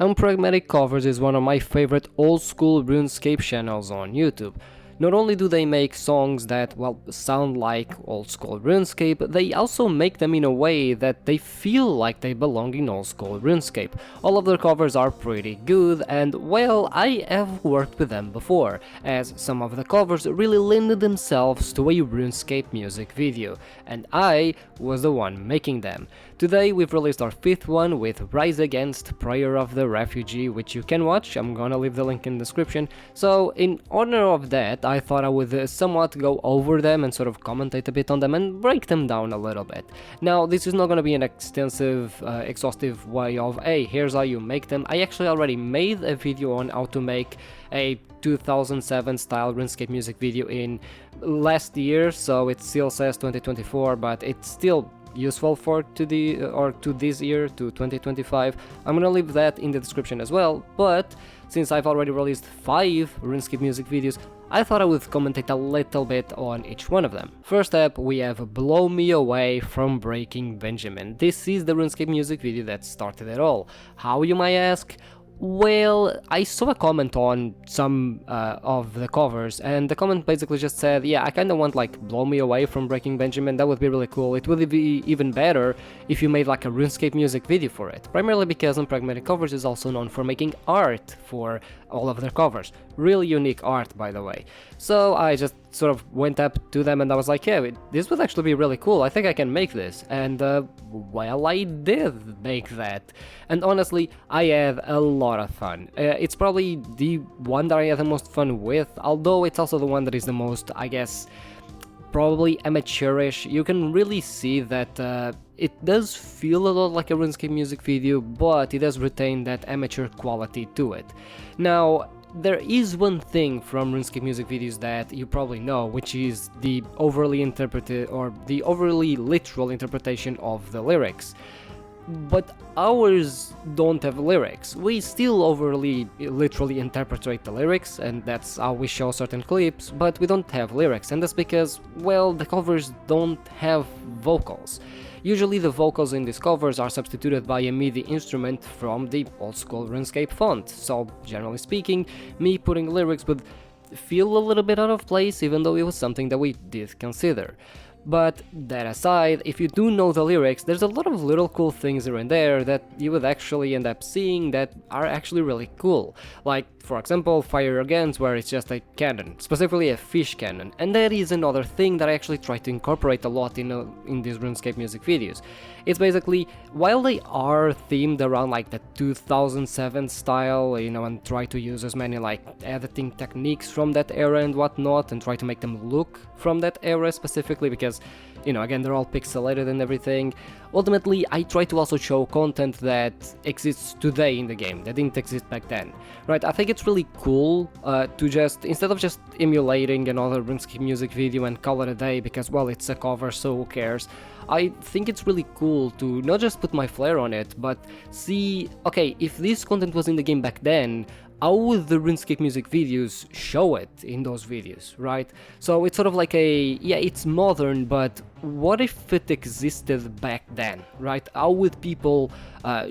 Pragmatic Covers is one of my favorite old school RuneScape channels on YouTube. Not only do they make songs that, well, sound like old school RuneScape, they also make them in a way that they feel like they belong in old school RuneScape. All of their covers are pretty good, and well, I have worked with them before, as some of the covers really lended themselves to a RuneScape music video, and I was the one making them. Today we've released our 5th one with Rise Against, Prayer of the Refugee, which you can watch. I'm gonna leave the link in the description. So in honor of that, I thought I would somewhat go over them and sort of commentate a bit on them and break them down a little bit. Now, this is not gonna be an extensive, exhaustive way of, hey, here's how you make them. I actually already made a video on how to make a 2007 style RuneScape music video in last year, so it still says 2024, but it's still useful for to this year, to 2025. I'm gonna leave that in the description as well, but since I've already released 5 RuneScape music videos, I thought I would commentate a little bit on each one of them. First up, we have Blow Me Away from Breaking Benjamin. This is the RuneScape music video that started it all. How, you might ask? Well, I saw a comment on some of the covers, and the comment basically just said, yeah, I kinda want like Blow Me Away from Breaking Benjamin, that would be really cool. It would be even better if you made like a RuneScape music video for it, primarily because Pragmatic Covers is also known for making art for all of their covers. Really unique art, by the way. So I just sort of went up to them and I was like, yeah, this would actually be really cool, I think I can make this. And well, I did make that. And honestly, I had a lot of fun. It's probably the one that I had the most fun with, although it's also the one that is the most, I guess, probably amateurish. You can really see that it does feel a lot like a RuneScape music video, but it does retain that amateur quality to it. Now, there is one thing from RuneScape music videos that you probably know, which is the overly interpreted or the overly literal interpretation of the lyrics. But ours don't have lyrics. We still overly literally interpret the lyrics, and that's how we show certain clips, but we don't have lyrics, and that's because, well, the covers don't have vocals. Usually the vocals in these covers are substituted by a MIDI instrument from the old school RuneScape font, so generally speaking, me putting lyrics would feel a little bit out of place, even though it was something that we did consider. But that aside, if you do know the lyrics, there's a lot of little cool things here and there that you would actually end up seeing that are actually really cool. Like, for example, Fire Against, where it's just a cannon, specifically a fish cannon, and that is another thing that I actually try to incorporate a lot in these RuneScape music videos. It's basically, while they are themed around like the 2007 style, you know, and try to use as many like editing techniques from that era and whatnot, and try to make them look from that era specifically, because, you know, again, they're all pixelated and everything. Ultimately, I try to also show content that exists today in the game, that didn't exist back then, right? I think it's really cool to just, instead of just emulating another RuneScape music video and call it a day because, well, it's a cover, so who cares? I think it's really cool to not just put my flair on it, but see, okay, if this content was in the game back then, how would the RuneScape music videos show it in those videos, right? So it's sort of like a, yeah, it's modern, but what if it existed back then, right? How would people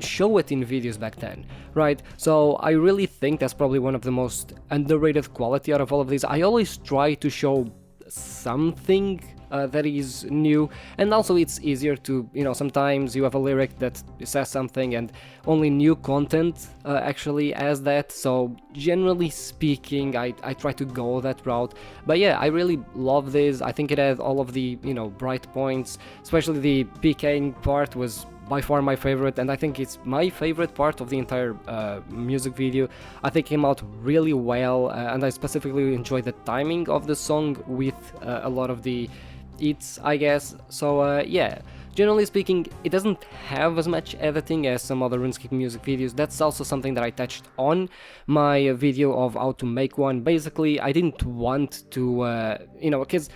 show it in videos back then, right? So I really think that's probably one of the most underrated quality out of all of these. I always try to show something that is new, and also it's easier to, you know, sometimes you have a lyric that says something and only new content actually has that, so generally speaking I try to go that route. But yeah, I really love this. I think it has all of the, you know, bright points, especially the PKing part was by far my favorite, and I think it's my favorite part of the entire music video. I think it came out really well, and I specifically enjoyed the timing of the song with a lot of the hits, I guess. So yeah, generally speaking, it doesn't have as much editing as some other RuneScape music videos. That's also something that I touched on my video of how to make one. Basically, I didn't want to, you know, because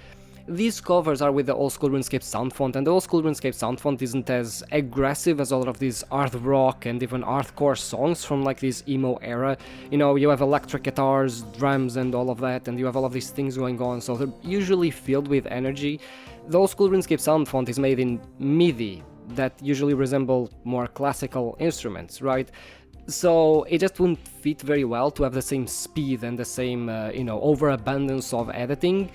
these covers are with the old school RuneScape sound font, and the old school RuneScape sound font isn't as aggressive as all of these art rock and even hardcore songs from like this emo era. You know, you have electric guitars, drums and all of that, and you have all of these things going on, so they're usually filled with energy. The old school RuneScape sound font is made in MIDI that usually resemble more classical instruments, right? So it just wouldn't fit very well to have the same speed and the same, overabundance of editing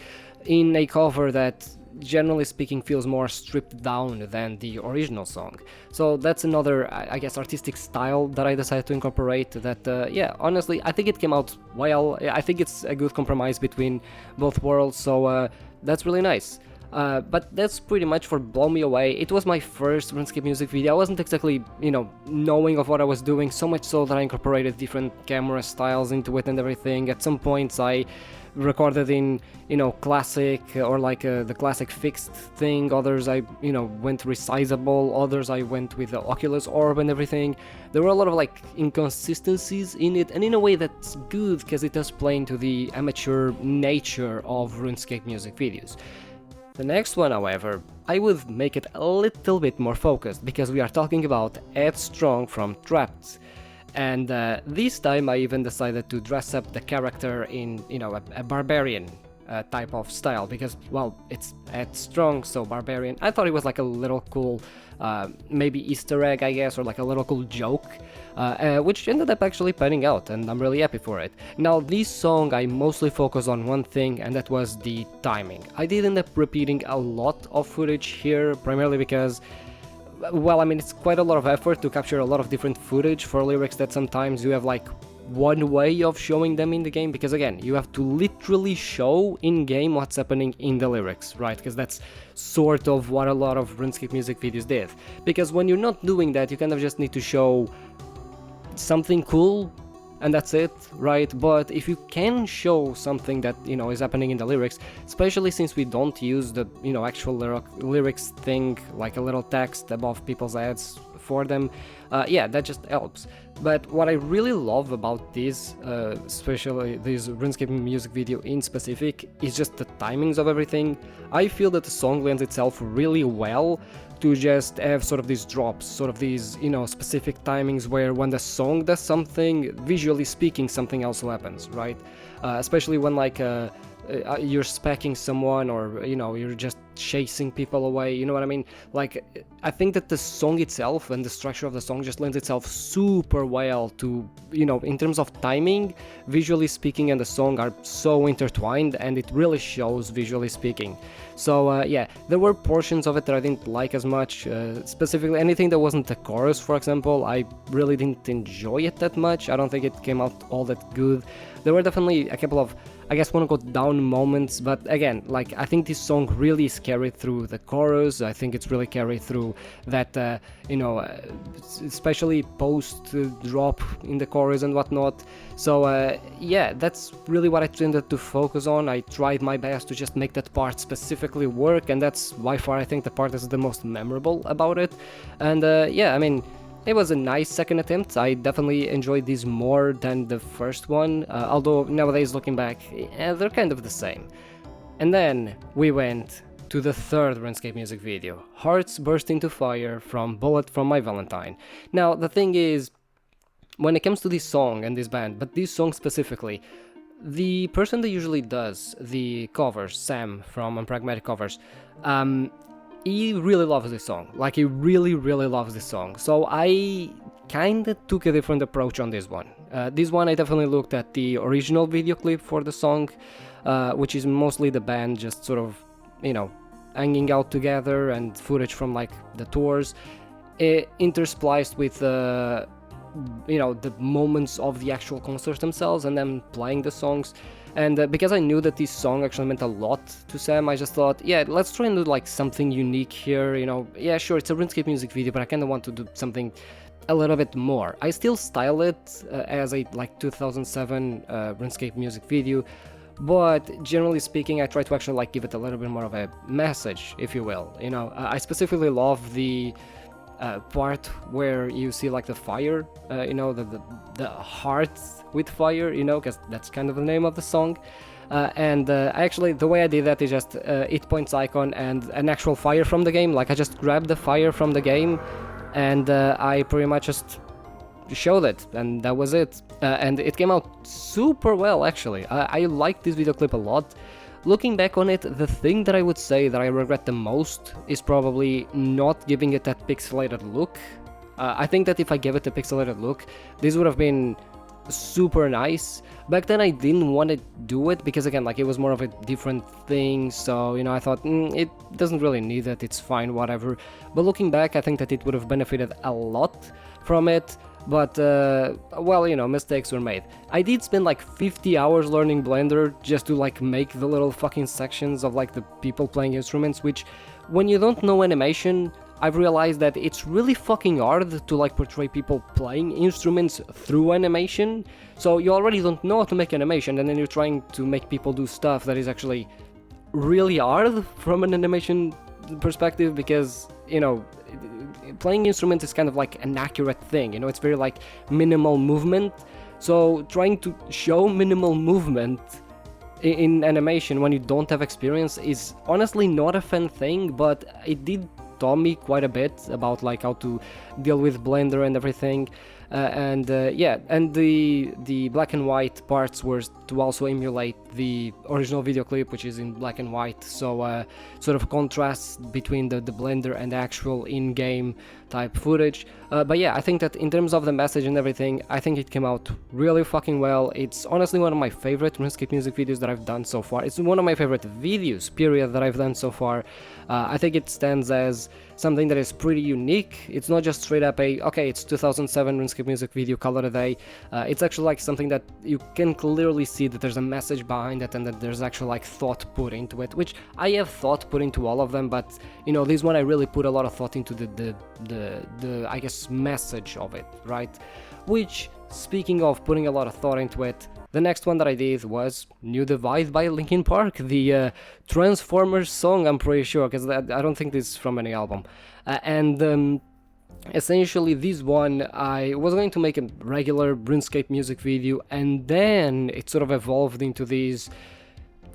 in a cover that, generally speaking, feels more stripped down than the original song. So that's another, I guess, artistic style that I decided to incorporate that, yeah, honestly, I think it came out well. I think it's a good compromise between both worlds, so that's really nice. But that's pretty much for Blow Me Away. It was my first RuneScape music video. I wasn't exactly, knowing of what I was doing, so much so that I incorporated different camera styles into it and everything. At some points I recorded in, classic, or like the classic fixed thing. Others I, went resizable. Others I went with the Oculus Orb and everything. There were a lot of like inconsistencies in it, and in a way that's good because it does play into the amateur nature of RuneScape music videos. The next one, however, I would make it a little bit more focused, because we are talking about Ed Strong from Trapped. And this time I even decided to dress up the character in, a barbarian type of style, because, well, it's Ed Strong, so barbarian. I thought it was like a little cool, maybe Easter egg, I guess, or like a little cool joke, which ended up actually panning out, and I'm really happy for it. Now, this song I mostly focus on one thing, and that was the timing. I did end up repeating a lot of footage here, primarily because, well, I mean, it's quite a lot of effort to capture a lot of different footage for lyrics that sometimes you have like one way of showing them in the game, because again, you have to literally show in game what's happening in the lyrics, right? Because that's sort of what a lot of RuneScape music videos did. Because when you're not doing that, you kind of just need to show something cool and that's it, right? But if you can show something that, is happening in the lyrics, especially since we don't use the, actual lyrics thing, like a little text above people's heads for them, yeah, that just helps. But what I really love about this, especially this RuneScape music video in specific, is just the timings of everything. I feel that the song lends itself really well to just have sort of these drops, sort of these, specific timings where when the song does something, visually speaking, something else happens, right? Especially when like you're specking someone, or you're just chasing people away, you know what I mean? Like, I think that the song itself and the structure of the song just lends itself super well to, in terms of timing, visually speaking, and the song are so intertwined, and it really shows visually speaking. So yeah, there were portions of it that I didn't like as much, specifically anything that wasn't the chorus, for example. I really didn't enjoy it that much. I don't think it came out all that good. There were definitely a couple of, I guess, want to go down moments, but again, like, I think this song really is carried through the chorus. I think it's really carried through that, especially post drop in the chorus and whatnot. So yeah, that's really what I tended to focus on. I tried my best to just make that part specifically work, and that's by far I think the part is the most memorable about it. And yeah, I mean, it was a nice second attempt. I definitely enjoyed this more than the first one, although nowadays looking back, they're kind of the same. And then we went to the third RuneScape music video, Hearts Burst Into Fire from Bullet From My Valentine. Now, the thing is, when it comes to this song and this band, but this song specifically, the person that usually does the covers, Sam from Unpragmatic Covers, he really loves this song. Like, he really, really loves this song. So I kinda took a different approach on this one. This one I definitely looked at the original video clip for the song, which is mostly the band just sort of, hanging out together, and footage from like the tours, interspliced with the moments of the actual concerts themselves and them playing the songs. And because I knew that this song actually meant a lot to Sam, I just thought, yeah, let's try and do like something unique here, Yeah, sure, it's a RuneScape music video, but I kind of want to do something a little bit more. I still style it as a like 2007 RuneScape music video, but generally speaking, I try to actually like give it a little bit more of a message, if you will. I specifically love the part where you see like the fire, the heart with fire, because that's kind of the name of the song. And actually, the way I did that is just hit points icon and an actual fire from the game. Like, I just grabbed the fire from the game, and I pretty much just showed it, and that was it. And it came out super well, actually. I liked this video clip a lot. Looking back on it, the thing that I would say that I regret the most is probably not giving it that pixelated look. I think that if I gave it a pixelated look, this would have been super nice. Back then I didn't want to do it because again, like, it was more of a different thing, so you know, I thought it doesn't really need it, it's fine, whatever. But looking back, I think that it would have benefited a lot from it. But well, you know, mistakes were made. I did spend like 50 hours learning Blender just to like make the little fucking sections of like the people playing instruments, which when you don't know animation, I've realized that it's really fucking hard to like portray people playing instruments through animation. So you already don't know how to make animation, and then you're trying to make people do stuff that is actually really hard from an animation perspective, because, you know, playing instruments is kind of like an accurate thing, you know, it's very like minimal movement. So trying to show minimal movement in animation when you don't have experience is honestly not a fun thing, but it did taught me quite a bit about like how to deal with Blender and everything. Yeah, and the black and white parts were to also emulate the original video clip, which is in black and white, so sort of contrast between the Blender and the actual in-game type footage. But yeah, I think that in terms of the message and everything, I think it came out really fucking well. It's honestly one of my favorite RuneScape music videos that I've done so far. It's one of my favorite videos, period, that I've done so far. I think it stands as something that is pretty unique. It's not just straight up okay, it's 2007 RuneScape music video, call it a day. It's actually like something that you can clearly see that there's a message behind it and that there's actually like thought put into it, which I have thought put into all of them, but you know, this one I really put a lot of thought into the I guess message of it, right? Which, speaking of putting a lot of thought into it, the next one that I did was New Divide by Linkin Park, the Transformers song, I'm pretty sure, because I don't think this is from any album. Essentially, this one, I was going to make a regular RuneScape music video, and then it sort of evolved into this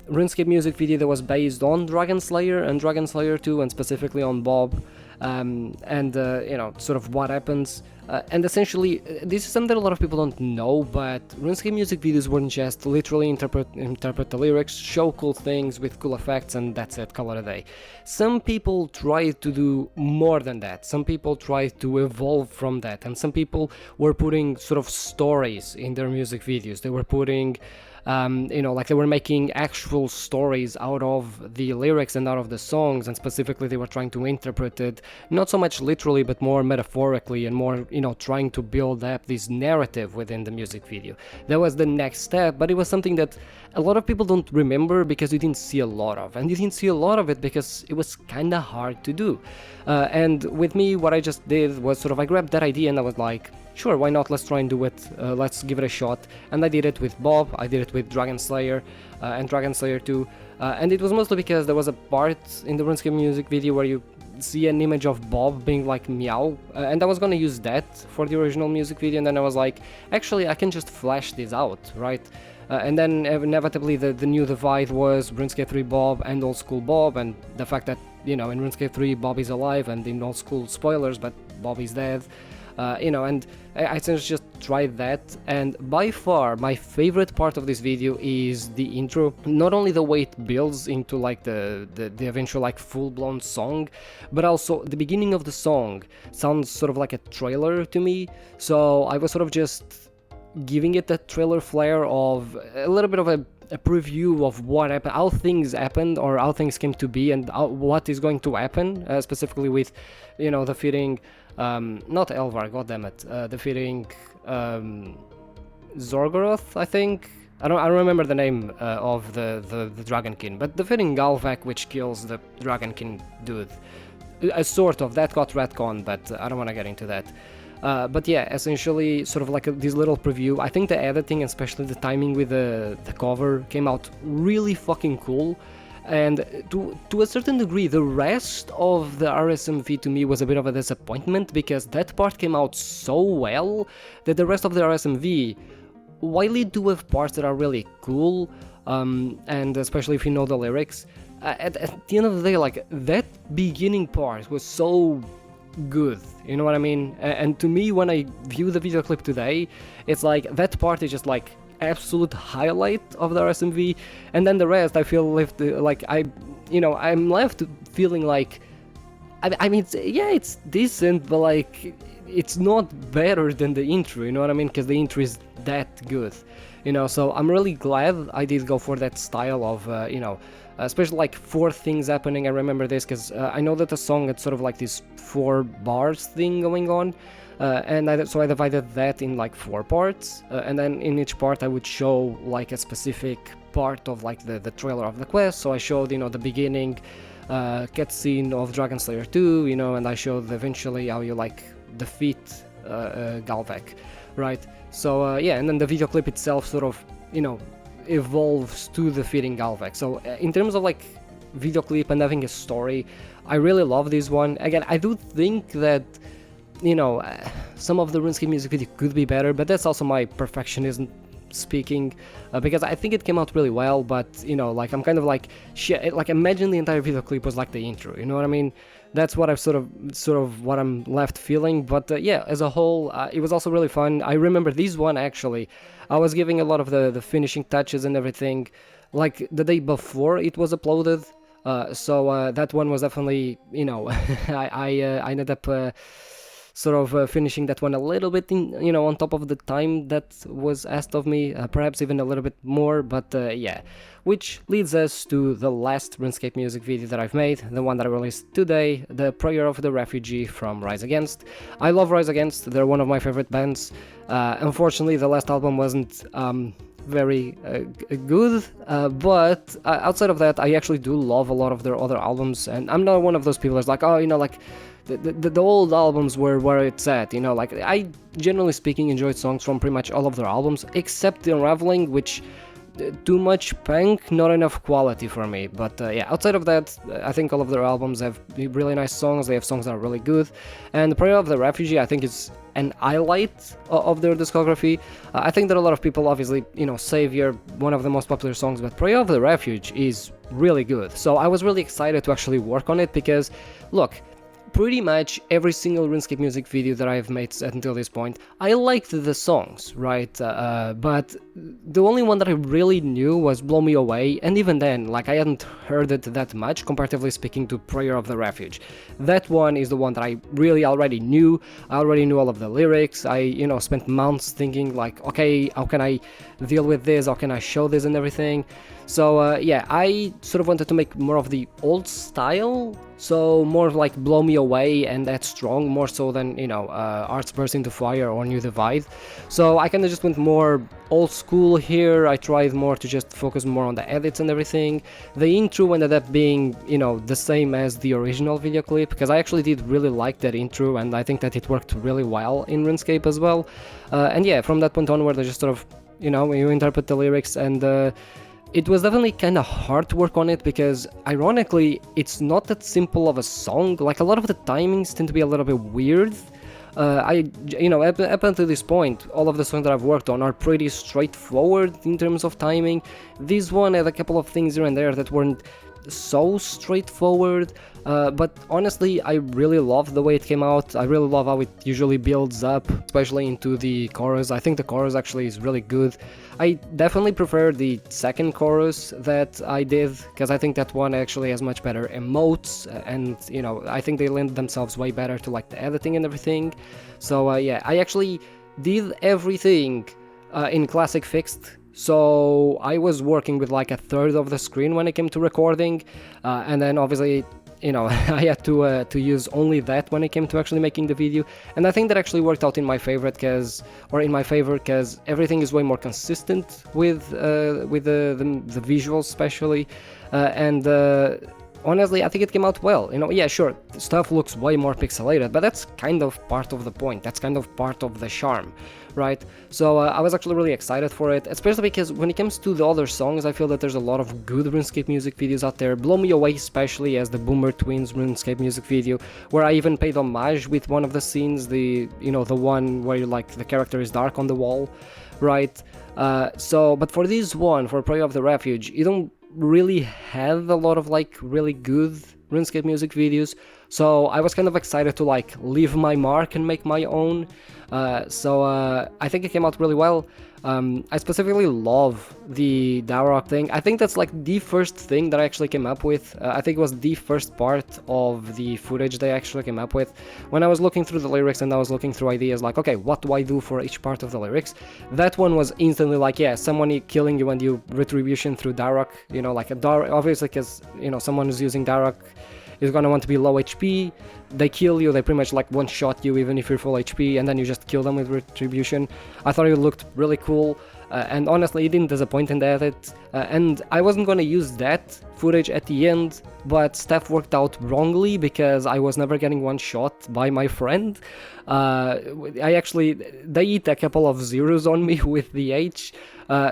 RuneScape music video that was based on Dragon Slayer and Dragon Slayer 2, and specifically on Bob, you know, sort of what happens. And essentially, this is something that a lot of people don't know, but RuneScape music videos weren't just literally interpret the lyrics, show cool things with cool effects, and that's it, call it a day. Some people try to do more than that, some people try to evolve from that, and some people were putting sort of stories in their music videos. They were putting you know, like they were making actual stories out of the lyrics and out of the songs, and specifically they were trying to interpret it not so much literally but more metaphorically, and more, you know, trying to build up this narrative within the music video. That was the next step, but it was something that a lot of people don't remember because you didn't see a lot of, and you didn't see a lot of it because it was kinda hard to do. And with me, what I just did was sort of, I grabbed that idea and I was like, sure, why not, let's try and do it, let's give it a shot. And I did it with Bob, I did it with Dragon Slayer and Dragon Slayer 2, and it was mostly because there was a part in the RuneScape music video where you see an image of Bob being like meow, and I was gonna use that for the original music video, and then I was like, actually I can just flash this out, right? And then inevitably the new divide was RuneScape 3 Bob and Old School Bob, and the fact that, you know, in RuneScape 3 Bob is alive, and in Old School, spoilers, but Bob is dead. You know, and I just tried that, and by far my favorite part of this video is the intro. Not only the way it builds into like the eventual like full-blown song, but also the beginning of the song sounds sort of like a trailer to me, so I was sort of just giving it a trailer flair of a little bit of a preview of what happened, how things happened, or how things came to be, and what is going to happen, specifically with, you know, defeating not Elvar, goddammit, defeating Zorgoroth, I think. I don't remember the name of the Dragon King, but defeating Galvac, which kills the Dragon King dude. A sort of, that got retconned, but I don't want to get into that. But yeah, essentially sort of like this little preview. I think the editing, especially the timing with the cover, came out really fucking cool. And to a certain degree, the rest of the RSMV to me was a bit of a disappointment, because that part came out so well that the rest of the RSMV, while it do have parts that are really cool, and especially if you know the lyrics, at the end of the day, like, that beginning part was so good, you know what I mean? And to me, when I view the video clip today, it's like that part is just like absolute highlight of the RSMV, and then the rest I feel left like I'm left feeling like I mean, it's decent, but like it's not better than the intro, you know what I mean? Because the intro is that good, you know. So I'm really glad I did go for that style of, you know, especially like four things happening. I remember this because I know that the song had sort of like this 4 bars thing going on. So I divided that in like 4 parts, and then in each part I would show like a specific part of like the trailer of the quest. So I showed, you know, the beginning cutscene of Dragon Slayer 2, you know, and I showed eventually how you like defeat Galvek, right? So yeah, and then the video clip itself sort of, you know, evolves to defeating Galvek. So in terms of like video clip and having a story, I really love this one. Again, I do think that, you know, some of the RuneScape music video could be better, but that's also my perfectionism speaking, because I think it came out really well, but, you know, like I'm kind of like, shit, like imagine the entire video clip was like the intro, you know what I mean? That's what I've sort of what I'm left feeling. But yeah, as a whole, it was also really fun. I remember this one actually, I was giving a lot of the finishing touches and everything like the day before it was uploaded. So that one was definitely, you know, I ended up sort of finishing that one a little bit in, you know, on top of the time that was asked of me, perhaps even a little bit more. But yeah, which leads us to the last RuneScape music video that I've made, the one that I released today, the Prayer of the Refugee from Rise Against. I love Rise Against, they're one of my favorite bands. Unfortunately, the last album wasn't very good, but outside of that, I actually do love a lot of their other albums, and I'm not one of those people that's like, oh, you know, like the old albums were where it's at, you know. Like, I generally speaking enjoyed songs from pretty much all of their albums except The Unraveling, which too much punk, not enough quality for me. But yeah, outside of that, I think all of their albums have really nice songs. They have songs that are really good, and The Prayer of the Refugee, I think, is an highlight of their discography. I think that a lot of people, obviously, you know, Savior, one of the most popular songs, but Prayer of the Refuge is really good. So I was really excited to actually work on it because, look, pretty much every single RuneScape music video that I've made until this point, I liked the songs, right? But the only one that I really knew was Blow Me Away, and even then, like, I hadn't heard it that much, comparatively speaking to Prayer of the Refuge. That one is the one that I really already knew. I already knew all of the lyrics. I, you know, spent months thinking, like, okay, how can I deal with this? How can I show this and everything? So yeah, I sort of wanted to make more of the old style, so more like Blow Me Away and that strong, more so than, you know, Hearts Burst into Fire or New Divide. So I kind of just went more old school here. I tried more to just focus more on the edits and everything. The intro ended up being, you know, the same as the original video clip, because I actually did really like that intro, and I think that it worked really well in RuneScape as well. And yeah, from that point onward, I just sort of, you know, you interpret the lyrics, and it was definitely kind of hard to work on it because, ironically, it's not that simple of a song. Like, a lot of the timings tend to be a little bit weird. You know, up until this point, all of the songs that I've worked on are pretty straightforward in terms of timing. This one had a couple of things here and there that weren't so straightforward, but honestly, I really love the way it came out. I really love how it usually builds up, especially into the chorus. I think the chorus actually is really good. I definitely prefer the second chorus that I did, because I think that one actually has much better emotes, and, you know, I think they lend themselves way better to like the editing and everything. So yeah, I actually did everything in Classic Fixed. So I was working with like a third of the screen when it came to recording, and then obviously, you know, I had to use only that when it came to actually making the video, and I think that actually worked out in my favor because everything is way more consistent with the visuals especially, and honestly, I think it came out well. You know, yeah, sure, stuff looks way more pixelated, but that's kind of part of the point. That's kind of part of the charm, right? So I was actually really excited for it, especially because when it comes to the other songs, I feel that there's a lot of good RuneScape music videos out there. Blow Me Away especially, as the Boomer Twins RuneScape music video, where I even paid homage with one of the scenes, the one where like the character is dark on the wall, right? But for this one, for Prayer of the Refuge, you don't really have a lot of like really good RuneScape music videos, So I was kind of excited to like leave my mark and make my own. I think it came out really well. I specifically love the Darok thing. I think that's like the first thing that I actually came up with. I think it was the first part of the footage they actually came up with. When I was looking through the lyrics and I was looking through ideas like, okay, what do I do for each part of the lyrics? That one was instantly like, yeah, someone killing you and you retribution through Darok, you know, like a Darok, obviously, because, you know, someone who's using Darok is gonna want to be low HP, they kill you, they pretty much like one-shot you even if you're full HP, and then you just kill them with retribution. I thought it looked really cool, and honestly it didn't disappoint in the edit, and I wasn't gonna use that footage at the end, but stuff worked out wrongly because I was never getting one-shot by my friend. They eat a couple of zeros on me with the H,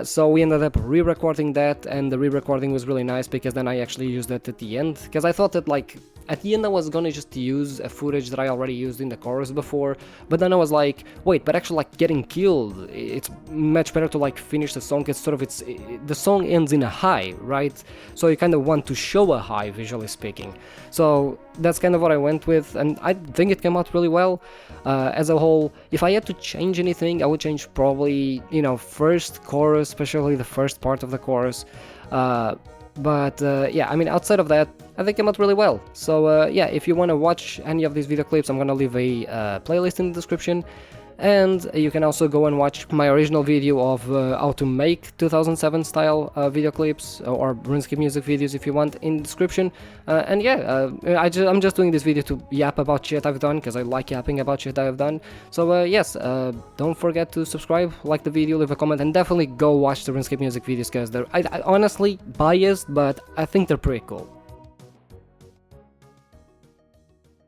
so we ended up re-recording that, and the re-recording was really nice because then I actually used it at the end, because I thought that like at the end I was gonna just use a footage that I already used in the chorus before, but then I was like, wait, but actually like getting killed, it's much better to like finish the song, because sort of the song ends in a high, right? So you kind of want to show a high, visually speaking. So that's kind of what I went with, and I think it came out really well. As a whole, if I had to change anything, I would change probably, you know, first chorus, especially the first part of the chorus. Yeah, I mean, outside of that, I think it came out really well. So yeah, if you want to watch any of these video clips, I'm gonna leave a playlist in the description. And you can also go and watch my original video of how to make 2007 style video clips or RuneScape music videos if you want in the description. And yeah, I'm just doing this video to yap about shit I've done because I like yapping about shit I've done. So yes, don't forget to subscribe, like the video, leave a comment, and definitely go watch the RuneScape music videos because they're I honestly biased, but I think they're pretty cool.